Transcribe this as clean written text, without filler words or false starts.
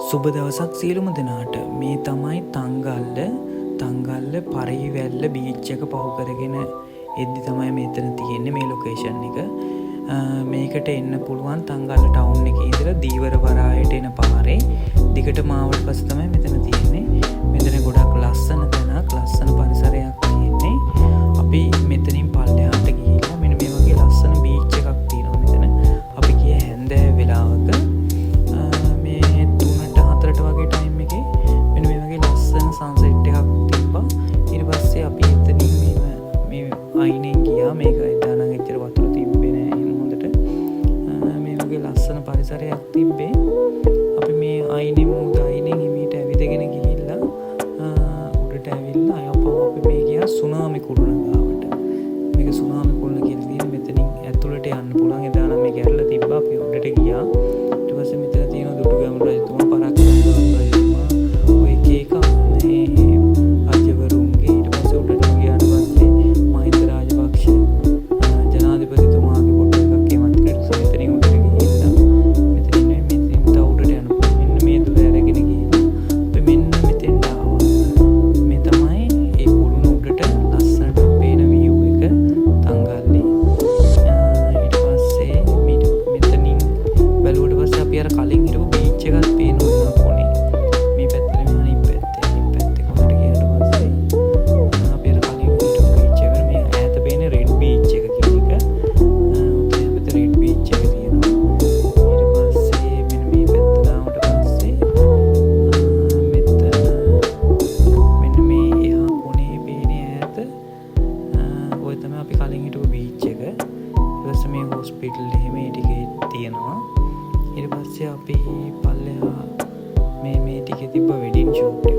සුබ දවසක් සියලුම දෙනාට. මේ තමයි තංගල්ල පරිවැල්ල බීච් එක පහු කරගෙන එද්දි තමයි මෙතන තියෙන්නේ මේ ලොකේෂන් එක. මේකට එන්න පුළුවන් තංගල්ල ටවුන් එකේ ඉඳලා දීවර වරායට එන පාරේ දිගටම ආවට පස්සේ තමයි මෙතන තියෙන්නේ. මෙතන ගොඩක් ලස්සන තැනක්, ලස්සන පරිසරයක් තියෙන්නේ. අපි මෙතනින් පල්ලෙහාට ගිහිල්ලා මෙන්න මේ වගේ ලස්සන බීච් එකක් තියෙනවා මෙතන. අපි ගිය හැන්දෑ වෙලාවක සන්සෙට් එකක් තිබ්බා. ඊට පස්සේ අපි එතනින් මේ අයිනෙන් ගියා. මේක එදා නම් එච්චර වතුර තිබ්බේ නෑ එහෙම හොඳට. මේ වගේ ලස්සන පරිසරයක් තිබ්බේ. අපි මේ අයිනෙන් හිමීට ඇවිදගෙන ගිහිල්ලා උඩට ඇවිල්ලා අපි මේ ගියා සුනාමි කුළුණ ගාවට. මේක සුනාමි කුළුණ කියලා තියෙන මෙතනින් ඇතුළට යන්න පුළුවන්. එදා නම් මේක ඇරලා තිබ්බා. අපි උඩට ගියා. ඊට පස්සේ මෙතන තියෙන දුටුගැමුණු රජතුමා පරක්කම් ඔය කේක රජවරුන්ගේ ඊට පස්සේ උඩටම ගියාට පස්සේ මහින්ද රාජපක්ෂ ජනාධිපතිතුමාගේ ෆොටෝ එකක් ඒ මන්ත්‍රීට මෙතනින් උඩට ගිහිල්ලා මෙතනින් තව උඩට යනවා. මෙන්න මේ දුර අරගෙන ගිහිල්ලා අපි මෙන්න මෙතෙන්ට ආවා. මේ තමයි ඒ කුළුණ උඩට ලස්සනට පේන view එක තංගල්ලේ. ඊට පස්සේ මෙතනින් බැලුවට පස්සේ අපි අර කලින් හිටපු බීච් එකත් පේනවා කොනේ. මේ පැත්තේ අපි කලින් හිටපු බීච් එක. ඊට පස්සේ මේ හොස්පිටල් එහෙම ඒ ටිකේ තියෙනවා. ඊට පස්සේ අපි පල්ලෙහා මේ ටිකේ තිබ්බ වෙඩින් ෂූට් එක